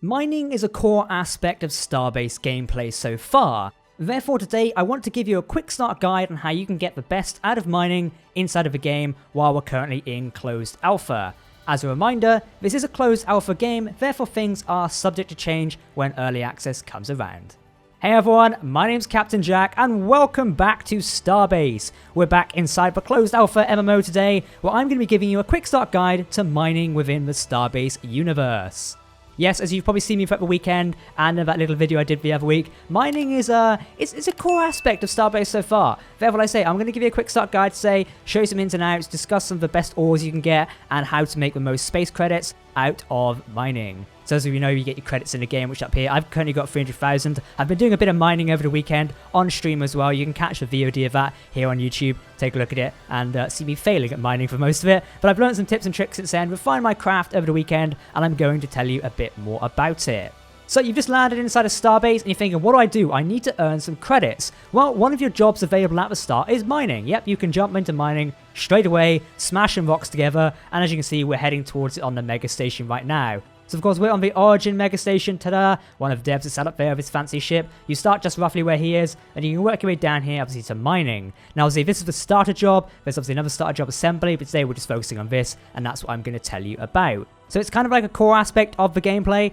Mining is a core aspect of Starbase gameplay so far. Therefore today I want to give you a quick start guide on how you can get the best out of mining inside of a game while we're currently in closed alpha. As a reminder, this is a closed alpha game, therefore things are subject to change when early access comes around. Hey everyone, my name's Captain Jack and welcome back to Starbase. We're back inside the closed alpha MMO today, where I'm going to be giving you a quick start guide to mining within the Starbase universe. Yes, as you've probably seen me throughout the weekend and in that little video I did the other week, mining is it's a core aspect of Starbase so far. Therefore, like I say, I'm going to give you a quick start guide today, show you some ins and outs, discuss some of the best ores you can get, and how to make the most space credits out of mining. So as you know, you get your credits in the game, which up here, I've currently got 300,000. I've been doing a bit of mining over the weekend on stream as well. You can catch the VOD of that here on YouTube, take a look at it, and see me failing at mining for most of it. But I've learned some tips and tricks since then, refined my craft over the weekend, and I'm going to tell you a bit more about it. So you've just landed inside of Starbase and you're thinking, what do? I need to earn some credits. Well, one of your jobs available at the start is mining. Yep, you can jump into mining straight away, smash some rocks together, and as you can see, we're heading towards it on the mega station right now. So of course we're on the Origin Mega Station, ta-da! One of the devs is set up there with his fancy ship. You start just roughly where he is, and you can work your way down here obviously to mining. Now obviously this is the starter job, there's obviously another starter job assembly, but today we're just focusing on this, and that's what I'm going to tell you about. So it's kind of like a core aspect of the gameplay,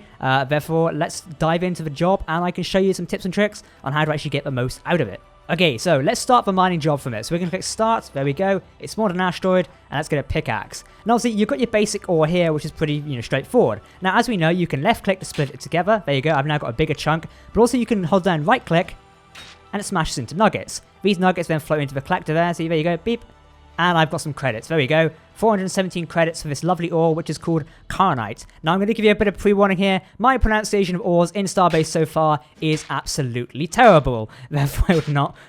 therefore let's dive into the job and I can show you some tips and tricks on how to actually get the most out of it. Okay, so let's start the mining job from it. So we're going to click start, there we go, it's spawned an asteroid, and let's get a pickaxe. And obviously you've got your basic ore here, which is pretty, straightforward. Now as we know, you can left click to split it together, there you go, I've now got a bigger chunk, but also you can hold down right click, and it smashes into nuggets. These nuggets then float into the collector there, so there you go, beep, and I've got some credits, there we go. 417 credits for this lovely ore, which is called Carnite. Now I'm going to give you a bit of pre-warning here. My pronunciation of ores in Starbase so far is absolutely terrible. Therefore I would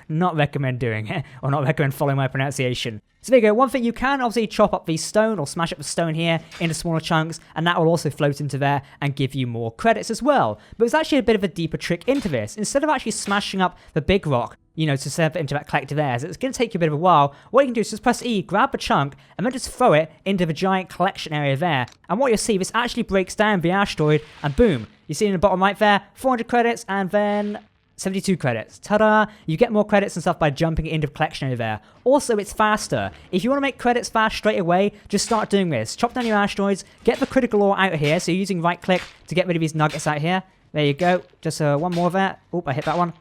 not recommend doing it, or not recommend following my pronunciation. So there you go, one thing you can obviously chop up the stone, or smash up the stone here into smaller chunks, and that will also float into there and give you more credits as well. But there's actually a bit of a deeper trick into this. Instead of actually smashing up the big rock, to serve it into that collector there, as it's going to take you a bit of a while, what you can do is just press E, grab the chunk, and then just throw it into the giant collection area there. And what you'll see, this actually breaks down the asteroid, and boom, you see in the bottom right there, 400 credits, and then 72 credits. Ta-da! You get more credits and stuff by jumping into the collection area there. Also, it's faster. If you want to make credits fast straight away, just start doing this. Chop down your asteroids, get the critical ore out of here, so you're using right click to get rid of these nuggets out here. There you go. Just one more there. Oop, I hit that one.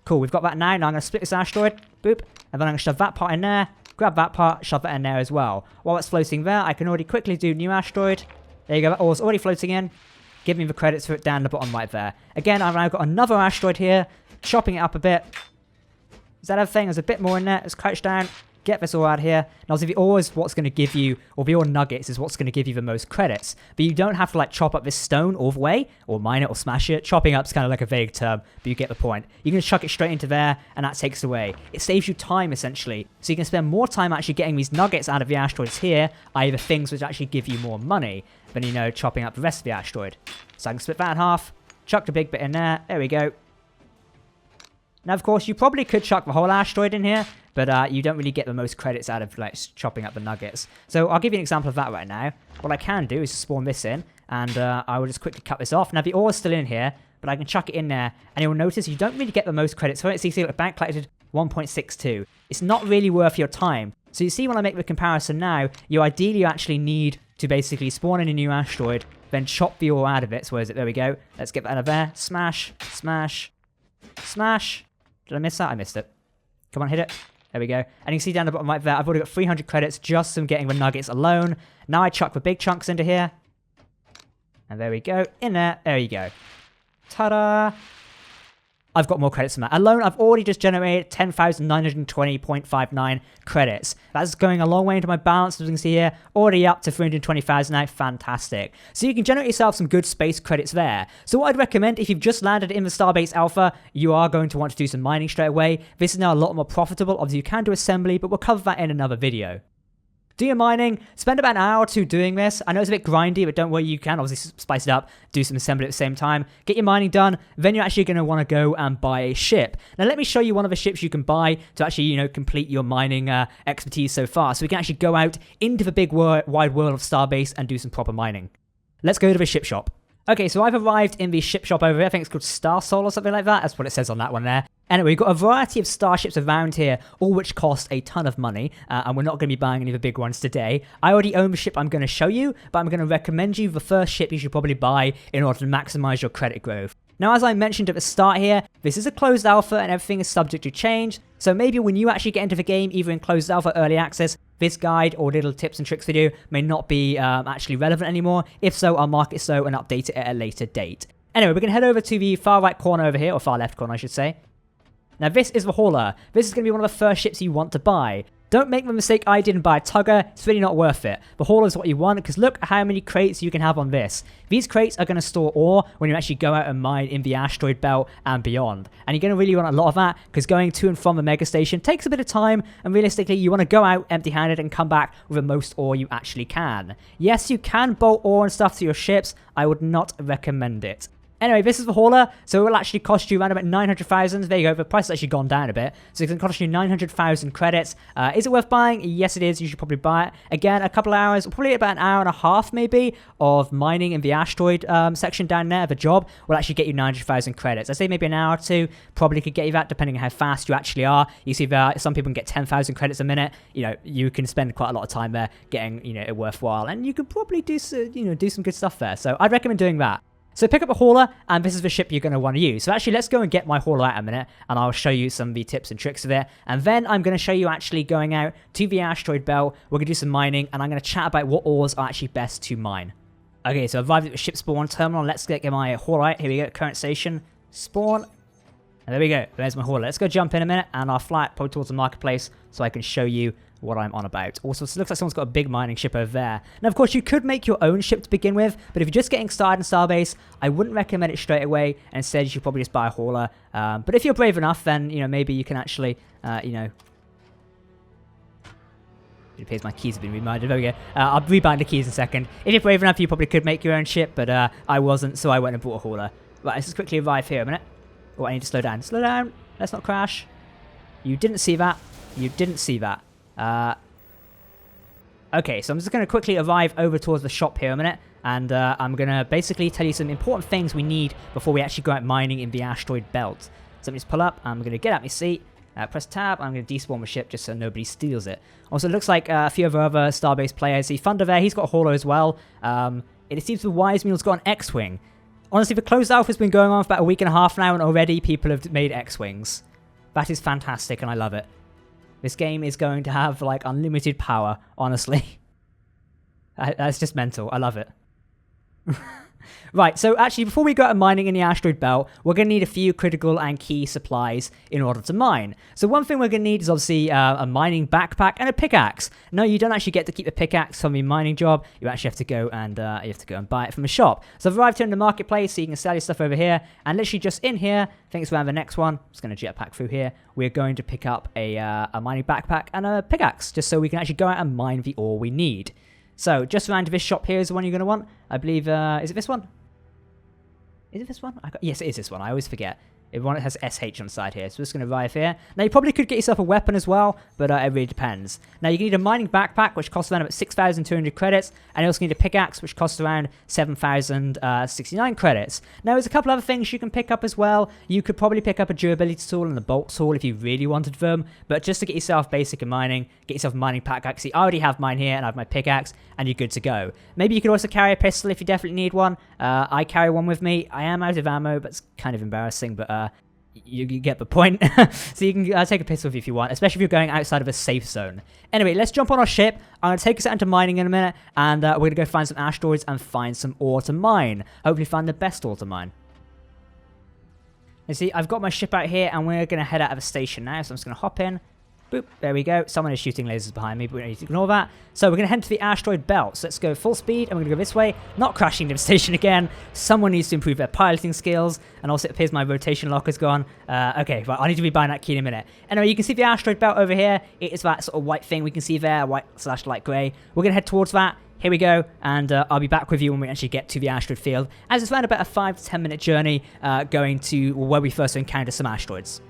Cool, we've got that now. Now I'm going to split this asteroid. Boop. And then I'm going to shove that part in there. Grab that part, shove that in there as well. While it's floating there, I can already quickly do new asteroid. There you go, that ore's already floating in. Give me the credits for it down the bottom right there. Again, I've now got another asteroid here. Chopping it up a bit. Is that everything? There's a bit more in there. Let's crouch down. Get this all out here. Now, obviously, the ore is what's going to give you, or the ore nuggets is what's going to give you the most credits. But you don't have to, chop up this stone all the way, or mine it, or smash it. Chopping up is kind of like a vague term, but you get the point. You can just chuck it straight into there, and that takes away. It saves you time, essentially. So you can spend more time actually getting these nuggets out of the asteroids here, i.e. the things which actually give you more money, than, chopping up the rest of the asteroid. So I can split that in half, chuck the big bit in there. There we go. Now, of course, you probably could chuck the whole asteroid in here, but you don't really get the most credits out of chopping up the nuggets. So I'll give you an example of that right now. What I can do is spawn this in, and I will just quickly cut this off. Now, the ore is still in here, but I can chuck it in there, and you'll notice you don't really get the most credits for it. So you see, the bank collected 1.62. It's not really worth your time. So you see, when I make the comparison now, you ideally actually need to basically spawn in a new asteroid, then chop the ore out of it. So where is it? There we go. Let's get that out of there. Smash, smash, smash. Did I miss that? I missed it. Come on, hit it. There we go. And you can see down the bottom right there, I've already got 300 credits just from getting the nuggets alone. Now I chuck the big chunks into here. And there we go. In there. There you go. Ta-da! I've got more credits than that. Alone, I've already just generated 10,920.59 credits. That's going a long way into my balance, as you can see here. Already up to 320,000 now. Fantastic. So you can generate yourself some good space credits there. So what I'd recommend, if you've just landed in the Starbase Alpha, you are going to want to do some mining straight away. This is now a lot more profitable. Obviously, you can do assembly, but we'll cover that in another video. Do your mining, spend about an hour or two doing this. I know it's a bit grindy, but don't worry, you can obviously spice it up, do some assembly at the same time. Get your mining done, then you're actually going to want to go and buy a ship. Now let me show you one of the ships you can buy to actually, complete your mining expertise so far. So we can actually go out into the big wide world of Starbase and do some proper mining. Let's go to the ship shop. Okay, so I've arrived in the ship shop over here. I think it's called Starsol or something like that. That's what it says on that one there. Anyway, we've got a variety of starships around here, all which cost a ton of money, and we're not going to be buying any of the big ones today. I already own the ship I'm going to show you, but I'm going to recommend you the first ship you should probably buy in order to maximize your credit growth. Now, as I mentioned at the start here, this is a closed alpha and everything is subject to change, so maybe when you actually get into the game, either in closed alpha early access, this guide or little tips and tricks video may not be actually relevant anymore. If so, I'll mark it so and update it at a later date. Anyway, we're going to head over to the far right corner over here, or far left corner I should say. Now this is the hauler. This is going to be one of the first ships you want to buy. Don't make the mistake I did and buy a tugger, it's really not worth it. The hauler is what you want, because look how many crates you can have on this. These crates are going to store ore when you actually go out and mine in the Asteroid Belt and beyond. And you're going to really want a lot of that, because going to and from the mega station takes a bit of time, and realistically you want to go out empty-handed and come back with the most ore you actually can. Yes, you can bolt ore and stuff to your ships, I would not recommend it. Anyway, this is the hauler, so it will actually cost you around about 900,000. There you go, the price has actually gone down a bit. So it's going to cost you 900,000 credits. Is it worth buying? Yes, it is. You should probably buy it. Again, a couple of hours, probably about an hour and a half maybe, of mining in the asteroid section down there. The job will actually get you 900,000 credits. I say maybe an hour or two probably could get you that, depending on how fast you actually are. You see there, some people can get 10,000 credits a minute. You know, you can spend quite a lot of time there getting, you know, it worthwhile. And you could probably do some good stuff there. So I'd recommend doing that. So pick up a hauler, and this is the ship you're going to want to use. So actually, let's go and get my hauler out in a minute, and I'll show you some of the tips and tricks of it. And then I'm going to show you actually going out to the Asteroid Belt. We're going to do some mining, and I'm going to chat about what ores are actually best to mine. Okay, so I've arrived at the ship spawn terminal. Let's get my hauler out. Here we go, current station, spawn. And there we go, there's my hauler. Let's go jump in a minute, and I'll fly it probably towards the marketplace so I can show you what I'm on about. Also, it looks like someone's got a big mining ship over there. Now, of course, you could make your own ship to begin with, but if you're just getting started in Starbase, I wouldn't recommend it straight away, and instead you should probably just buy a hauler. But if you're brave enough, then, you know, maybe you can actually, you know... It appears my keys have been reminded. There we go. I'll rebind the keys in a second. If you're brave enough, you probably could make your own ship, but I wasn't, so I went and bought a hauler. Right, let's just quickly arrive here a minute. Oh, I need to slow down. Slow down. Let's not crash. You didn't see that. You didn't see that. Okay, so I'm just going to quickly arrive over towards the shop here a minute, and I'm going to basically tell you some important things we need before we actually go out mining in the Asteroid Belt. So let me just pull up. I'm going to get out my seat, press tab, I'm going to despawn my ship just so nobody steals it. Also, it looks like a few of our other Starbase players. See Thunder there, he's got a hauler as well. It seems the Wise Mule's got an X-Wing. Honestly, the closed alpha's been going on for about a week and a half now, and already people have made X-Wings. That is fantastic, and I love it. This game is going to have, like, unlimited power, honestly. That's just mental. I love it. Right, so actually, before we go out mining in the Asteroid Belt, we're going to need a few critical and key supplies in order to mine. So one thing we're going to need is obviously a mining backpack and a pickaxe. No, you don't actually get to keep the pickaxe from your mining job. You actually have to go and buy it from a shop. So I've arrived here in the marketplace, so you can sell your stuff over here. And literally just in here, I think it's around the next one. I'm just going to jetpack through here. We're going to pick up a mining backpack and a pickaxe, just so we can actually go out and mine the ore we need. So just around this shop here is the one you're going to want. I believe, is it this one? Is it this one? Yes, it is this one. I always forget. It has SH on the side here. So we're just going to arrive here. Now, you probably could get yourself a weapon as well, but it really depends. Now, you need a mining backpack, which costs around about 6,200 credits. And you also need a pickaxe, which costs around 7,069 credits. Now, there's a couple other things you can pick up as well. You could probably pick up a durability tool and a bolt tool if you really wanted them. But just to get yourself basic in mining, get yourself a mining pickaxe. I already have mine here, and I have my pickaxe, and you're good to go. Maybe you could also carry a pistol if you definitely need one. I carry one with me. I am out of ammo, but it's kind of embarrassing, but... You get the point. So you can take a pistol with you if you want, especially if you're going outside of a safe zone. Anyway, let's jump on our ship. I'm going to take us out into mining in a minute, and we're going to go find some asteroids and find some ore to mine. Hopefully find the best ore to mine. You see, I've got my ship out here, and we're going to head out of the station now, so I'm just going to hop in. Boop, there we go. Someone is shooting lasers behind me, but we don't need to ignore that. So we're going to head to the Asteroid Belt. So let's go full speed, and we're going to go this way. Not crashing into the station again. Someone needs to improve their piloting skills. And also, it appears my rotation lock is gone. Okay, right, I need to be buying that key in a minute. Anyway, you can see the Asteroid Belt over here. It is that sort of white thing we can see there, white/light grey. We're going to head towards that. Here we go, and I'll be back with you when we actually get to the asteroid field, as it's around about a 5 to 10 minute journey going to where we first encounter some asteroids.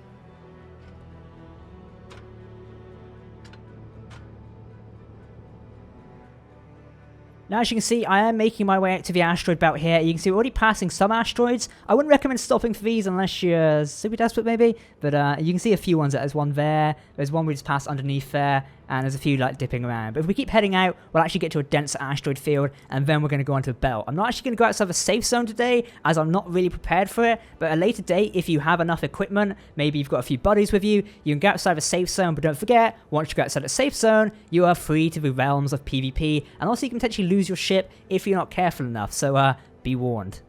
Now, as you can see, I am making my way out to the asteroid belt here. You can see we're already passing some asteroids. I wouldn't recommend stopping for these unless you're super desperate, maybe. But you can see a few ones. There's one there. There's one we just passed underneath there. And there's a few like dipping around. But if we keep heading out, we'll actually get to a denser asteroid field. And then we're going to go onto the belt. I'm not actually going to go outside the safe zone today, as I'm not really prepared for it. But at a later date, if you have enough equipment, maybe you've got a few buddies with you, you can go outside the safe zone. But don't forget, once you go outside the safe zone, you are free to the realms of PvP. And also you can potentially lose your ship if you're not careful enough. So be warned.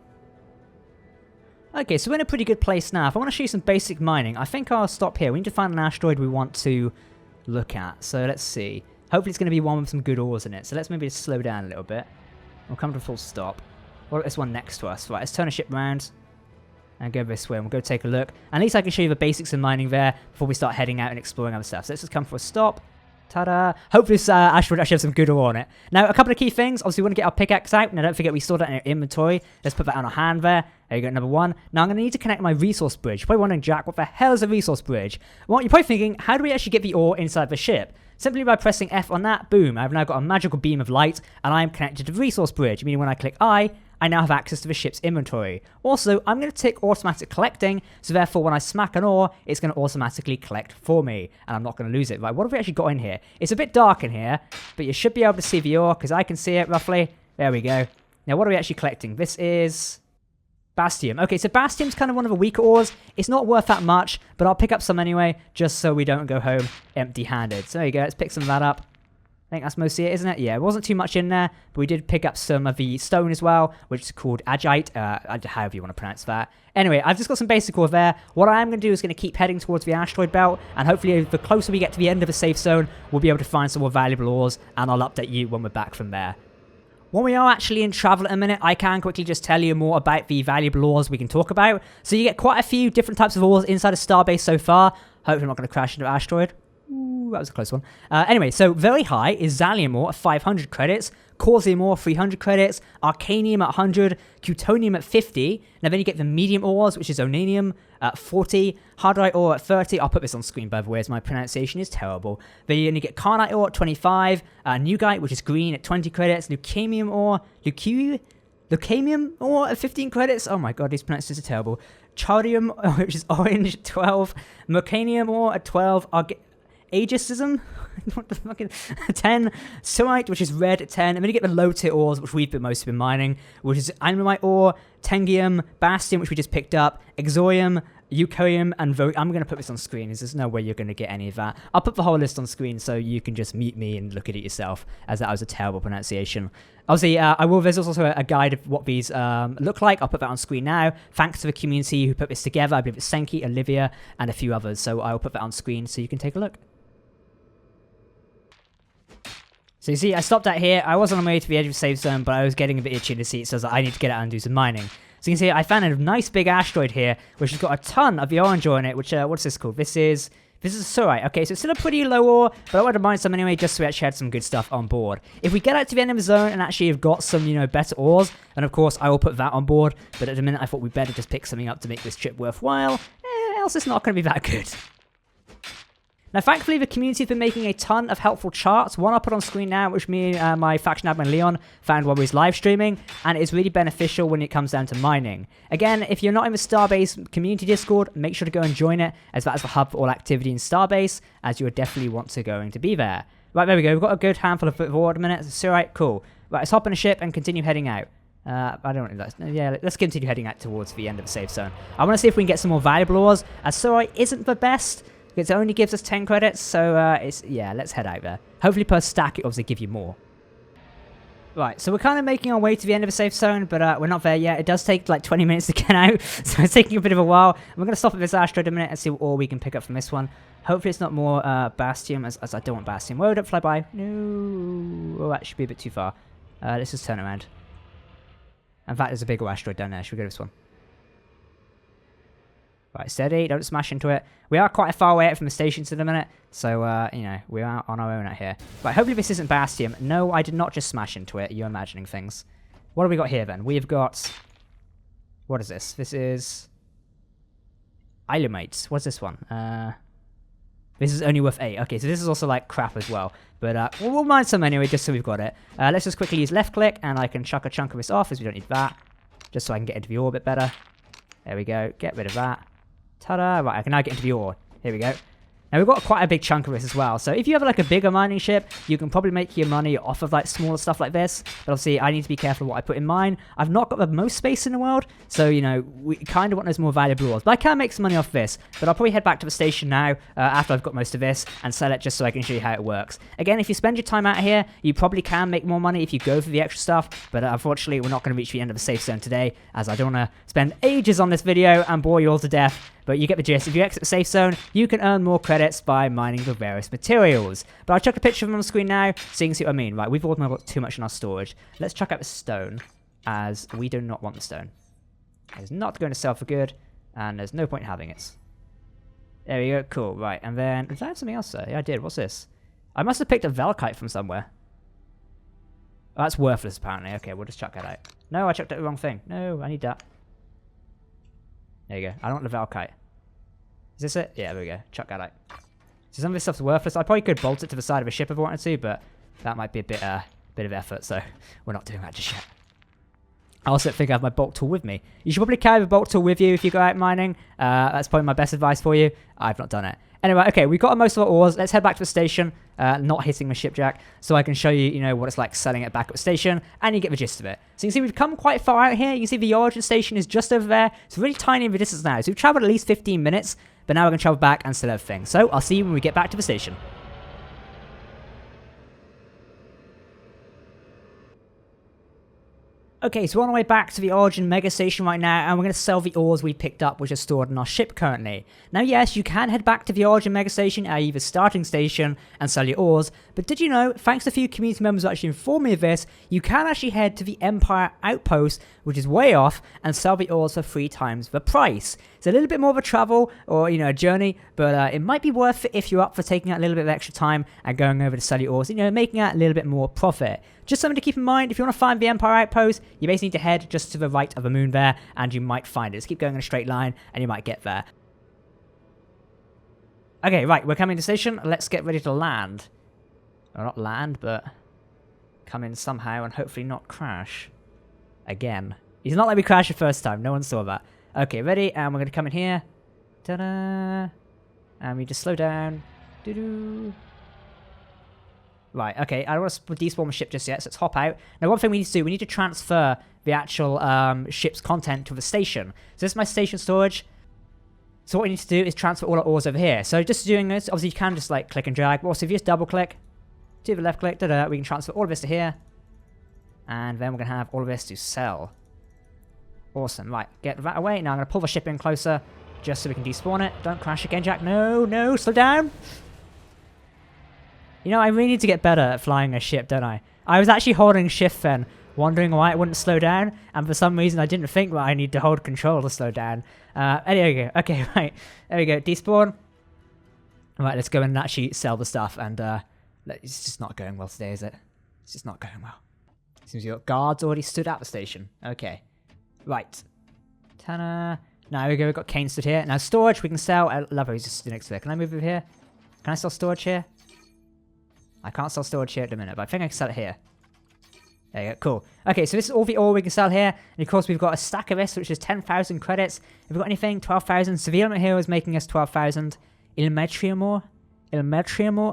Okay, so we're in a pretty good place now. If I want to show you some basic mining, I think I'll stop here. We need to find an asteroid we want to look at. So let's see. Hopefully it's going to be one with some good ores in it. So let's maybe just slow down a little bit. We'll come to a full stop. What about this one next to us? Right, let's turn the ship around and go this way. And we'll go take a look. At least I can show you the basics of mining there before we start heading out and exploring other stuff. So let's just come for a stop. Ta-da! Hopefully this asteroid actually has some good ore on it. Now, a couple of key things. Obviously, we want to get our pickaxe out. Now, don't forget we stored that in our inventory. Let's put that on our hand there. There you go, number one. Now, I'm going to need to connect my resource bridge. You're probably wondering, Jack, what the hell is a resource bridge? Well, you're probably thinking, how do we actually get the ore inside the ship? Simply by pressing F on that, boom, I've now got a magical beam of light, and I am connected to the resource bridge, meaning when I click I now have access to the ship's inventory. Also, I'm going to tick automatic collecting, so therefore when I smack an ore, it's going to automatically collect for me, and I'm not going to lose it. Right, what have we actually got in here? It's a bit dark in here, but you should be able to see the ore, because I can see it roughly. There we go. Now, what are we actually collecting? This is Bastium. Okay, so Bastium's kind of one of the weaker ores. It's not worth that much, but I'll pick up some anyway, just so we don't go home empty-handed. So there you go, let's pick some of that up. I think that's mostly it, isn't it? Yeah, it wasn't too much in there, but we did pick up some of the stone as well, which is called agite, however you want to pronounce that. Anyway, I've just got some basic ore there. What I am going to do is going to keep heading towards the asteroid belt, and hopefully the closer we get to the end of the safe zone, we'll be able to find some more valuable ores, and I'll update you when we're back from there. When we are actually in travel at a minute, I can quickly just tell you more about the valuable ores we can talk about. So you get quite a few different types of ores inside of Starbase so far. Hopefully I'm not going to crash into an asteroid. Ooh, that was a close one. Anyway, so very high is Xalium ore at 500 credits, Causium ore 300 credits, Arcanium at 100, Plutonium at 50. Now then you get the medium ores, which is Onanium at 40, Hardite ore at 30. I'll put this on screen by the way, as my pronunciation is terrible. Then you get Carnite ore at 25, Nugite, which is green, at 20 credits, Leucamium ore, Leucamium ore at 15 credits. Oh my god, these pronunciations are terrible. Charium, which is orange, at 12, Mercanium ore at 12, Aegism, what the fucking 10, Suite, which is red at 10, and then you get the low tier ores, which we've been mostly been mining, which is Animite ore, Tengium, Bastium, which we just picked up, Exorium, Eucorium, and I'm going to put this on screen, as there's no way you're going to get any of that. I'll put the whole list on screen so you can just mute me and look at it yourself, as that was a terrible pronunciation. Obviously, there's also a guide of what these look like. I'll put that on screen now. Thanks to the community who put this together. I believe it's Senki, Olivia, and a few others, so I'll put that on screen so you can take a look. So you see, I stopped out here. I was on my way to the edge of the safe zone, but I was getting a bit itchy in the seat, so I was like, I need to get out and do some mining. So you can see, I found a nice big asteroid here, which has got a ton of the orange ore in it, which, what's this called? This is a Surite. Okay, so it's still a pretty low ore, but I wanted to mine some anyway, just so we actually had some good stuff on board. If we get out to the end of the zone and actually have got some, better ores, then of course I will put that on board, but at the minute I thought we'd better just pick something up to make this trip worthwhile, else it's not going to be that good. Now, thankfully, the community has been making a ton of helpful charts. One I'll put on screen now, which me and my faction admin Leon found while we was live streaming, and it's really beneficial when it comes down to mining. Again, if you're not in the Starbase community Discord, make sure to go and join it, as that is the hub for all activity in Starbase, as you would definitely want to going to be there. Right, there we go. We've got a good handful of ore at the minute. So, right, cool. Right, let's hop in a ship and continue heading out. I don't know. Yeah, let's continue heading out towards the end of the safe zone. I want to see if we can get some more valuable ores, as Surite isn't the best. It only gives us 10 credits, so let's head out there. Hopefully per stack it obviously give you more. Right, so we're kind of making our way to the end of the safe zone, but we're not there yet. It does take like 20 minutes to get out, so it's taking a bit of a while. And we're going to stop at this asteroid in a minute and see what ore we can pick up from this one. Hopefully it's not more Bastium, as I don't want Bastium. Whoa, don't fly by. No. Oh, that should be a bit too far. Let's just turn around. In fact, there's a bigger asteroid down there. Should we go to this one? Right, steady, don't smash into it. We are quite far away out from the stations in a minute, so, we are on our own out here. Right, hopefully this isn't Bastium. No, I did not just smash into it. You're imagining things. What have we got here, then? We've got... What is this? This is... Illumite. What's this one? This is only worth 8. Okay, so this is also like crap as well. But we'll mine some anyway, just so we've got it. Let's just quickly use left click, and I can chuck a chunk of this off, as we don't need that. Just so I can get into the ore a bit better. There we go. Get rid of that. Ta-da. Right, I can now get into the ore. Here we go. Now, we've got quite a big chunk of this as well. So if you have like a bigger mining ship, you can probably make your money off of like smaller stuff like this. But obviously, I need to be careful what I put in mine. I've not got the most space in the world. So, you know, we kind of want those more valuable ores. But I can make some money off this. But I'll probably head back to the station now after I've got most of this and sell it just so I can show you how it works. Again, if you spend your time out here, you probably can make more money if you go for the extra stuff. But unfortunately, we're not going to reach the end of the safe zone today, as I don't want to spend ages on this video and bore you all to death. But you get the gist. If you exit the safe zone, you can earn more credits by mining the various materials. But I'll chuck a picture of them on the screen now, so you can see what I mean. Right, we've already got too much in our storage. Let's chuck out the stone, as we do not want the stone. It's not going to sell for good, and there's no point in having it. There we go, cool, right. And then, did I have something else there? Yeah, I did. What's this? I must have picked a Velkite from somewhere. Oh, that's worthless, apparently. Okay, we'll just chuck that out. No, I chucked out the wrong thing. No, I need that. There you go. I don't want the Velkite. Is this it? Yeah, there we go. Chuck that out. So some of this stuff's worthless. I probably could bolt it to the side of a ship if I wanted to, but that might be a bit of effort, so we're not doing that just yet. I also think I have my bolt tool with me. You should probably carry the bolt tool with you if you go out mining. That's probably my best advice for you. I've not done it. Anyway, okay, we've got most of our ores. Let's head back to the station, not hitting the shipjack, so I can show you, you know, what it's like selling it back at the station, and you get the gist of it. So you can see we've come quite far out here. You can see the origin station is just over there. It's really tiny in the distance now. So we've traveled at least 15 minutes, but now we're going to travel back and sell everything. So I'll see you when we get back to the station. Okay, so we're on our way back to the Origin Mega Station right now, and we're going to sell the ores we picked up, which are stored in our ship currently. Now, yes, you can head back to the Origin Mega Station, i.e. the starting station, and sell your ores, but did you know, thanks to a few community members who actually informed me of this, you can actually head to the Empire Outpost, which is way off, and sell the ores for 3 times the price. It's a little bit more of a travel, or, you know, a journey, but it might be worth it if you're up for taking out a little bit of extra time and going over to sell your ores, you know, making out a little bit more profit. Just something to keep in mind, if you want to find the Empire Outpost, you basically need to head just to the right of the moon there, and you might find it. Just keep going in a straight line, and you might get there. Okay, right, we're coming to the station. Let's get ready to land. Well, not land, but come in somehow and hopefully not crash. Again. It's not like we crashed the first time. No one saw that. Okay, ready, and we're going to come in here. Ta-da! And we just slow down. Doo-doo. Right, okay, I don't want to despawn my ship just yet, so let's hop out. Now, one thing we need to do, we need to transfer the actual ship's content to the station. So this is my station storage. So what we need to do is transfer all our ores over here. So just doing this, obviously you can just like click and drag. But also if you just double click, do the left click, we can transfer all of this to here. And then we're going to have all of this to sell. Awesome, right, get that away. Now I'm going to pull the ship in closer, just so we can despawn it. Don't crash again, Jack. No, no, slow down. You know, I really need to get better at flying a ship, don't I? I was actually holding shift then, wondering why it wouldn't slow down, and for some reason I didn't think that I need to hold control to slow down. Anyway, okay, right, there we go, despawn. Right, let's go and actually sell the stuff, and it's just not going well today, is it? It's just not going well. Seems your guards already stood at the station. Okay, right. Ta-da. Now we go, we've got Kane stood here. Now storage, we can sell. I love how he's just next to it. Can I move over here? Can I sell storage here? I can't sell storage here at the minute, but I think I can sell it here. There you go, cool. Okay, so this is all the ore we can sell here. And of course, we've got a stack of this, which is 10,000 credits. Have we got anything? 12,000. So the element here is making us 12,000. Ilmetrium?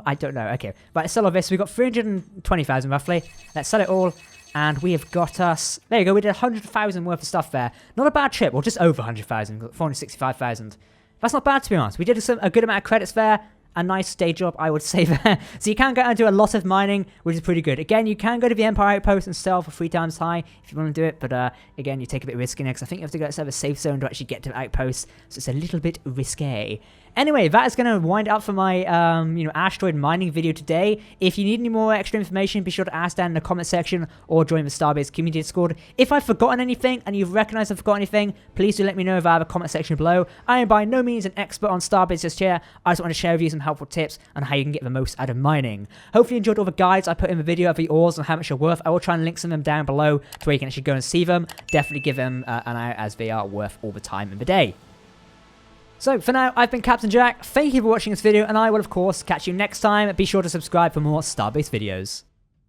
I don't know. Okay, right, let's sell all this. We've got 320,000 roughly. Let's sell it all. And we have got us... There you go, we did 100,000 worth of stuff there. Not a bad trip, or just over 100,000. 465,000. That's not bad, to be honest. We did a good amount of credits there. A nice day job, I would say there. So you can go and do a lot of mining, which is pretty good. Again, you can go to the Empire Outpost and sell for 3 times high if you want to do it. But again, you take a bit risky because I think you have to go outside a safe zone to actually get to the outpost. So it's a little bit risque. Anyway, that is going to wind up for my asteroid mining video today. If you need any more extra information, be sure to ask down in the comment section or join the Starbase community Discord. If I've forgotten anything and you've recognized I've forgotten anything, please do let me know via the comment section below. I am by no means an expert on Starbase just yet. I just want to share with you some helpful tips on how you can get the most out of mining. Hopefully you enjoyed all the guides I put in the video of the ores and how much they're worth. I will try and link some of them down below to where you can actually go and see them. Definitely give them an out as they are worth all the time in the day. So for now, I've been Captain Jack, thank you for watching this video, and I will of course catch you next time. Be sure to subscribe for more Starbase videos.